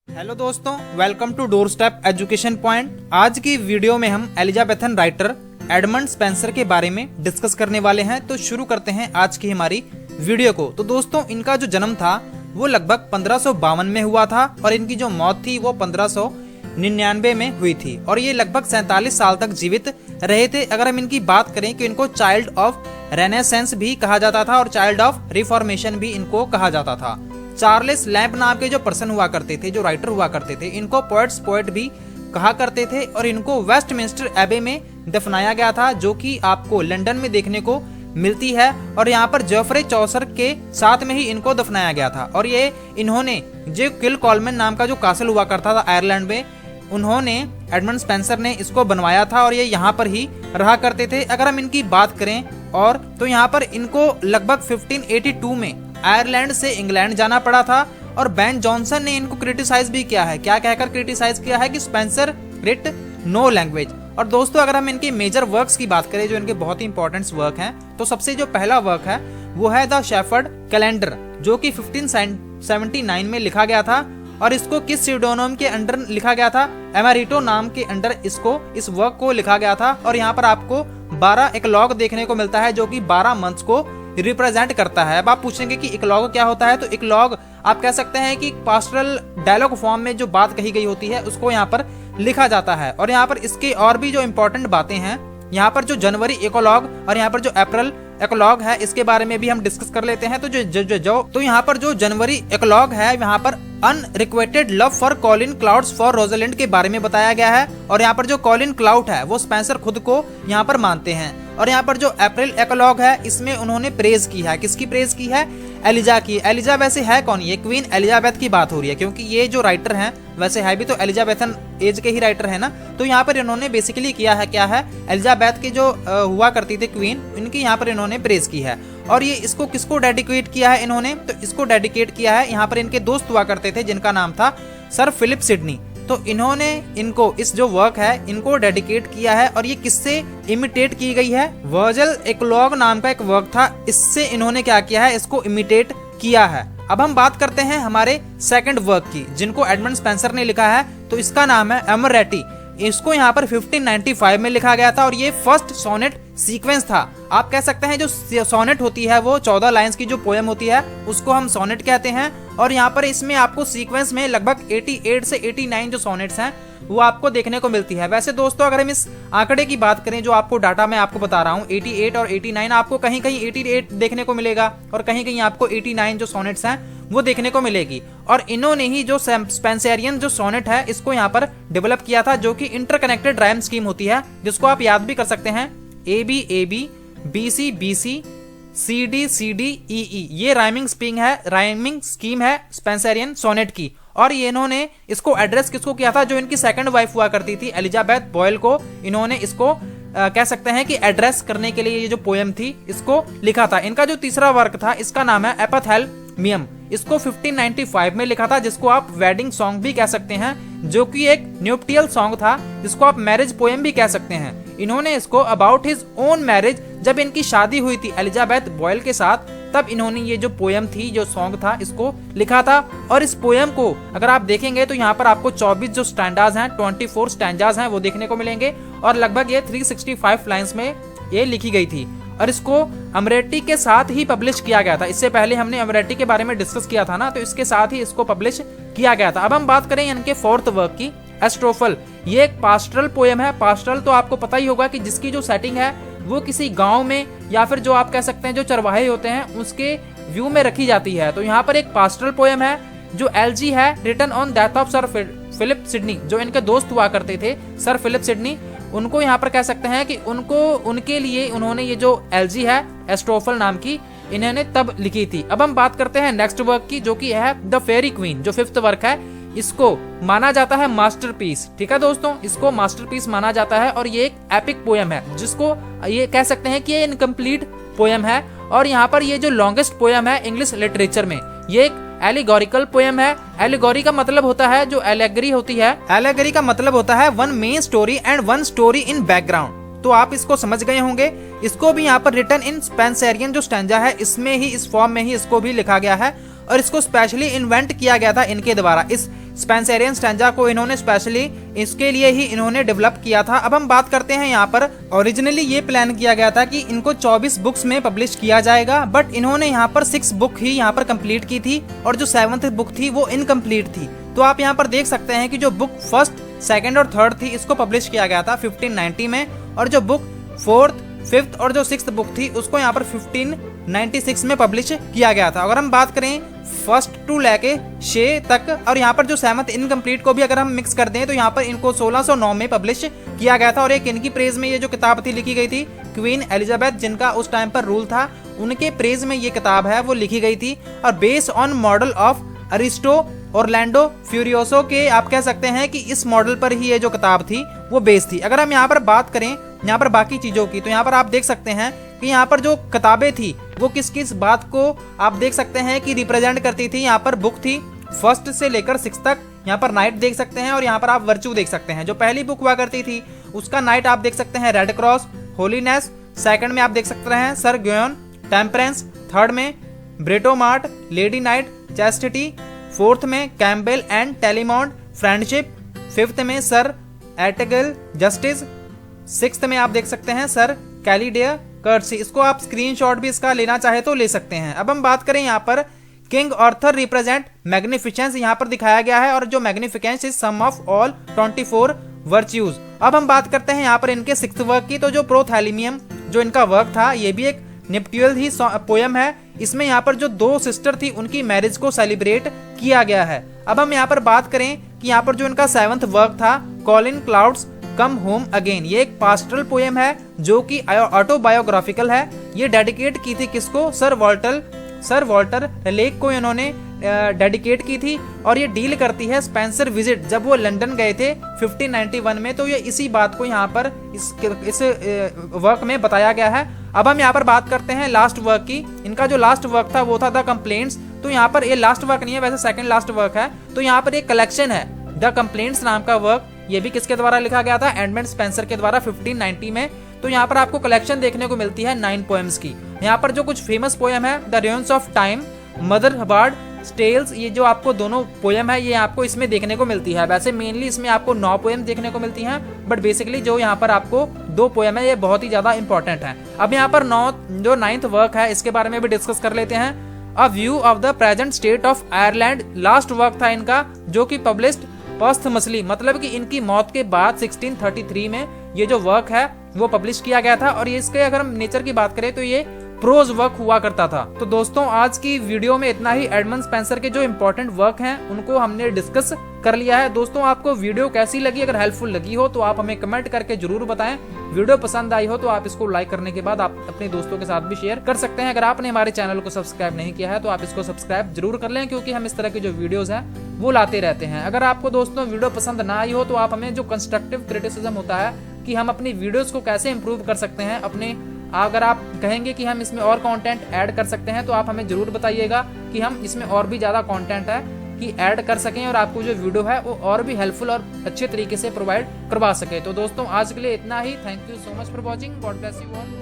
Hello दोस्तों, welcome to door step education point. आज की वीडियो में हम एलिजाबेथन राइटर एडमंड स्पेंसर के बारे में डिस्कस करने वाले हैं। तो शुरू करते हैं आज की हमारी वीडियो को। तो दोस्तों, इनका जो जन्म था वो लगभग 1552 में हुआ था और इनकी जो मौत थी वो 1599 में हुई थी और ये लगभग 47 साल तक जीवित रहे थे। अगर हम इनकी बात करें कि इनको चाइल्ड ऑफ रेनेसेंस भी कहा जाता था और चाइल्ड ऑफ रिफॉर्मेशन भी इनको कहा जाता था। चार्ल्स लैम्प नाम के जो पर्सन हुआ करते थे, जो राइटर हुआ करते थे, इनको पोएट भी कहा करते थे और इनको वेस्टमिंस्टर एबे में दफनाया गया था, जो कि आपको लंदन में देखने को मिलती है। और यहाँ पर जेफरे चौसर के साथ में ही इनको दफनाया गया था। और ये इन्होंने जो किलकॉलमैन नाम का जो कासल हुआ करता था आयरलैंड में, उन्होंने एडमंड स्पेंसर ने इसको बनवाया था और ये यहाँ पर ही रहा करते थे। अगर हम इनकी बात करें और तो यहाँ पर इनको लगभग 1582 में आयरलैंड से इंग्लैंड जाना पड़ा था और बेन जॉनसन ने इनको क्रिटिसाइज भी किया है। क्या कहकर क्रिटिसाइज किया है कि स्पेंसर रिट नो लैंग्वेज। और दोस्तों, अगर हम इनके मेजर वर्क्स की बात करें, जो इनके बहुत ही इंपॉर्टेंट वर्क हैं, तो सबसे जो पहला वर्क है वो है द शेफर्ड कैलेंडर, जो कि 1579 में लिखा गया था। और इसको किस सीडोनोम के अंडर लिखा गया था? एमेरिटो नाम के अंडर इस वर्क को लिखा गया था। और यहाँ पर आपको 12 इकलॉग देखने को मिलता है, जो कि 12 मंथ्स को रिप्रेजेंट करता है। अब आप पूछेंगे कि इकलॉग क्या होता है, तो इकलॉग आप कह सकते हैं कि पास्टरल डायलॉग फॉर्म में जो बात कही गई होती है उसको यहाँ पर लिखा जाता है। और यहाँ पर इसके और भी जो इम्पोर्टेंट बातें हैं, यहाँ पर जो जनवरी इकोलॉग और यहाँ पर जो अप्रैल इकोलॉग है, इसके बारे में भी हम डिस्कस कर लेते हैं। तो यहाँ पर जो जनवरी इकोलॉग है, यहाँ पर unrequited love for Colin clouds for Rosalind के बारे में बताया गया है। और यहाँ पर जो कॉलिन क्लाउड है वो स्पेंसर खुद को यहाँ पर मानते हैं। और यहाँ पर जो अप्रैल इकोलॉग है, इसमें उन्होंने प्रेज की है। किसकी प्रेज की है? एलिजा की। एलिजा वैसे है कौन? ये क्वीन एलिजाबेथ की बात हो रही है, क्योंकि ये जो राइटर हैं वैसे है भी तो एलिजाबेथन एज के ही राइटर है ना। तो यहाँ पर इन्होंने बेसिकली किया है क्या है, एलिजाबेथ की जो हुआ करती थी क्वीन, इनकी यहाँ पर इन्होंने प्रेज की है। और ये इसको किसको डेडिकेट किया है इन्होंने? तो इसको डेडिकेट किया है यहाँ पर इनके दोस्त हुआ करते थे, जिनका नाम था सर फिलिप सिडनी। तो इन्होंने इनको इस जो वर्क है इनको डेडिकेट किया है। और ये किससे इमिटेट की गई है? वर्जल इकोलॉग नाम का एक वर्क था, इससे इन्होंने क्या किया है, इसको इमिटेट किया है। अब हम बात करते हैं हमारे सेकंड वर्क की, जिनको एडमंड स्पेंसर ने लिखा है। तो इसका नाम है एमरेटी। इसको यहाँ पर 1595 में लिखा गया था और ये फर्स्ट सोनेट सीक्वेंस था। आप कह सकते हैं जो सोनेट होती है वो 14 लाइंस की जो पोएम होती है उसको हम सोनेट कहते हैं। और यहाँ पर इसमें आपको सीक्वेंस में लगभग 88 से 89 जो सोनेट्स हैं वो आपको देखने को मिलती है। वैसे दोस्तों, अगर हम इस आंकड़े की बात करें, जो आपको डाटा मैं आपको बता रहा हूँ 88 और 89, आपको कहीं कहीं 88 देखने को मिलेगा और कहीं कहीं आपको 89 जो सोनेट्स हैं वो देखने को मिलेगी। और इन्होंने ही जो स्पेंसरियन जो सोनेट है इसको यहाँ पर डेवलप किया था, जो कि इंटरकनेक्टेड राइम स्कीम होती है, जिसको आप याद भी कर सकते हैं AB AB BC BC CD CD EE। ये राइमिंग स्कीम है स्पेंसरियन सोनेट की। और ये इन्होंने इसको एड्रेस किसको किया था? जो इनकी सेकंड वाइफ हुआ करती थी एलिजाबेथ बॉयल को इन्होंने इसको कह सकते हैं कि एड्रेस करने के लिए ये जो पोएम थी इसको लिखा था। इनका जो तीसरा वर्क था इसका नाम है एपिथेलमियम। इसको 1595 में लिखा था, जिसको आप वेडिंग सॉन्ग भी कह सकते हैं, जो कि एक न्यूप्टियल सॉन्ग था, जिसको आप मैरिज पोएम भी कह सकते हैं। इन्होंने इसको अबाउट हिज ओन मैरिज, जब इनकी शादी हुई थी एलिजाबेथ बॉयल के साथ, तब इन्होंने ये जो पोएम थी, जो सॉन्ग था, इसको लिखा था। और इस पोएम को अगर आप देखेंगे तो यहाँ पर आपको 24 जो स्टैंडाज हैं, 24 स्टैंडाज हैं वो देखने को मिलेंगे और लगभग ये 365 लाइन्स में ये लिखी गई थी। और इसको अमरेटी के साथ ही पब्लिश किया गया था। इससे पहले हमने अमरेटी के बारे में डिस्कस किया था ना, तो इसके साथ ही इसको पब्लिश किया गया था। अब हम बात करें इनके फोर्थ वर्क की, एस्ट्रोफल। ये एक पास्टरल पोएम है। पास्टरल तो आपको पता ही होगा कि जिसकी जो सेटिंग है वो किसी गांव में या फिर जो आप कह सकते हैं जो चरवाहे होते हैं उसके व्यू में रखी जाती है। तो यहाँ पर एक पास्टरल पोएम है जो LG है, written on death of Sir Philip Sidney. जो इनके दोस्त हुआ करते थे सर फिलिप सिडनी, उनको यहाँ पर कह सकते हैं कि उनके लिए उन्होंने ये जो LG है एस्ट्रोफल नाम की, इन्होंने तब लिखी थी। अब हम बात करते हैं नेक्स्ट वर्क की, जो कि है द फेरी क्वीन। जो फिफ्थ वर्क है इसको माना जाता है मास्टरपीस। ठीक है दोस्तों, इसको मास्टरपीस माना जाता है और ये एक एपिक पोएम है, जिसको ये कह सकते हैं कि ये इनकम्प्लीट पोएम है। और यहाँ पर ये जो लॉन्गेस्ट पोएम है इंग्लिश लिटरेचर में, ये एक एलिगोरिकल पोएम है। एलिगोरी का मतलब होता है, जो एलेगरी होती है, एलेगरी का मतलब होता है one main story and one story in background. तो आप इसको समझ गए होंगे। इसको भी यहाँ पर रिटन इन स्पेंसरियन जो स्टैंजा है इसमें ही, इस फॉर्म में ही इसको भी लिखा गया है। और इसको स्पेशली इन्वेंट किया गया था इनके द्वारा। इस स्पेंसरियन स्टैंजा को इन्होंने स्पेशली इसके लिए ही इन्होंने डेवलप किया था। अब हम बात करते हैं यहाँ पर ओरिजिनली ये प्लान किया गया था कि इनको 24 बुक्स में पब्लिश किया जाएगा, बट इन्होंने यहाँ पर 6 बुक ही यहाँ पर कंप्लीट की थी और जो 7th बुक थी वो इनकम्प्लीट थी। तो आप यहाँ पर देख सकते हैं कि जो बुक 1st, 2nd और 3rd थी इसको पब्लिश किया गया था 1590 में, और जो बुक 4th, 5th और जो 6th बुक थी उसको यहाँ पर 1596 में पब्लिश किया गया था। अगर हम बात करें 1st टू लेके 6 तक और यहाँ पर जो 7th इनकम्प्लीट को भी अगर हम मिक्स कर दें तो यहाँ पर इनको 1609 में पब्लिश किया गया था। और एक इनकी प्रेज में ये जो किताब थी लिखी गई थी, क्वीन एलिजाबेथ जिनका उस टाइम पर रूल था, उनके प्रेज में ये किताब है वो लिखी गई थी। और based on model of Ariosto Orlando Furioso के आप कह सकते हैं कि इस मॉडल पर ही ये जो किताब थी वो बेस्ड थी। अगर हम यहाँ पर बात करें यहाँ पर बाकी चीजों की, तो यहाँ पर आप देख सकते हैं कि यहाँ पर जो किताबें थी वो किस किस बात को आप देख सकते हैं कि रिप्रेजेंट करती थी। यहाँ पर बुक थी 1st से लेकर 6th तक, यहाँ पर नाइट देख सकते हैं और यहाँ पर आप वर्च्यू देख सकते हैं। जो पहली बुक हुआ करती थी उसका नाइट आप देख सकते हैं रेड क्रॉस, होलीनेस। 2nd में आप देख सकते हैं सर ग्योन, टेम्परेंस। 3rd में ब्रेटोमार्ट, लेडी नाइट, चैस्टिटी। 4th में कैम्बेल एंड टेलीमॉन्ड, फ्रेंडशिप। 5th में सर एटगल, जस्टिस। 6th में आप देख सकते हैं सर कैलिडेयर, कर्सी। इसको आप स्क्रीनशॉट भी इसका लेना चाहे तो ले सकते हैं। अब हम बात करें यहाँ पर किंग आर्थर रिप्रेजेंट मैग्निफिसेंस, यहाँ पर दिखाया गया है, और जो magnificence is sum of all 24 virtues. अब हम बात करते हैं यहाँ पर इनके 6th वर्क की, तो जो प्रोथैलेमियम जो इनका वर्क था ये भी एक निप्ट्यूअल ही पोयम है। इसमें यहाँ पर जो 2 सिस्टर थी उनकी मैरिज को सेलिब्रेट किया गया है। अब हम यहाँ पर बात करें कि यहाँ पर जो इनका 7th वर्क था Colin clouds come home again, ये एक पास्टरल पोएम है जो कि ऑटोबायोग्राफिकल है। ये डेडिकेट की थी किसको? सर वॉल्टर लेक को इन्होंने डेडिकेट की थी, और ये डील करती है स्पेंसर विजिट जब वो लंदन गए थे 1591 में। तो ये इसी बात को यहाँ पर इस वर्क में बताया गया है। अब हम यहाँ पर बात करते हैं लास्ट वर्क की। इनका जो लास्ट वर्क था वो था द कंप्लेंट्स। तो यहाँ पर ये लास्ट वर्क नहीं है, वैसे सेकंड लास्ट वर्क है। तो यहाँ पर एक कलेक्शन है द कंप्लेंट्स नाम का वर्क। ये भी किसके द्वारा लिखा गया था? एडमंड स्पेंसर के द्वारा 1590 में। तो यहाँ पर आपको कलेक्शन देखने को मिलती है 9 पोएम्स की। यहाँ पर जो कुछ फेमस पोएम है the ruins of time, mother Hubbard, stales, ये जो आपको दोनों पोएम है ये आपको इसमें देखने को मिलती है। वैसे मेनली इसमें आपको 9 पोएम देखने को मिलती हैं, बट बेसिकली जो यहाँ पर आपको 2 पोएम है ये बहुत ही ज्यादा इंपॉर्टेंट है। अब यहाँ पर 9th वर्क है इसके बारे में भी डिस्कस कर लेते हैं। A view of the present state of Ireland last work था इनका, जो कि पब्लिश्ड पोस्टमसली, मतलब कि इनकी मौत के बाद 1633 में ये जो वर्क है वो पब्लिश किया गया था। और ये इसके अगर हम नेचर की बात करें तो ये प्रोज वर्क हुआ करता था। तो दोस्तों आज की वीडियो में इतना ही। एडमंड स्पेंसर के जो इंपॉर्टेंट वर्क हैं उनको हमने डिस्कस कर लिया है। दोस्तों आपको वीडियो कैसी लगी? अगर हेल्पफुल लगी हो तो आप हमें कमेंट करके जरूर बताएं। वीडियो पसंद आई हो तो आप इसको लाइक करने के बाद आप अपने दोस्तों के साथ भी शेयर कर सकते हैं। अगर आपने हमारे चैनल को सब्सक्राइब नहीं किया है तो आप इसको सब्सक्राइब जरूर कर लें, क्योंकि हम इस तरह की जो वीडियोस हैं वो लाते रहते हैं। अगर आपको दोस्तों वीडियो पसंद ना आई हो तो आप हमें जो कंस्ट्रक्टिव क्रिटिसिज्म होता है कि हम अपनी वीडियोस को कैसे इंप्रूव कर सकते हैं, अपने अगर आप कहेंगे कि हम इसमें और कंटेंट ऐड कर सकते हैं तो आप हमें जरूर बताइएगा कि हम इसमें और भी ज़्यादा कंटेंट है कि ऐड कर सकें और आपको जो वीडियो है वो और भी हेल्पफुल और अच्छे तरीके से प्रोवाइड करवा सके। तो दोस्तों आज के लिए इतना ही। Thank you so much for watching. God bless you all.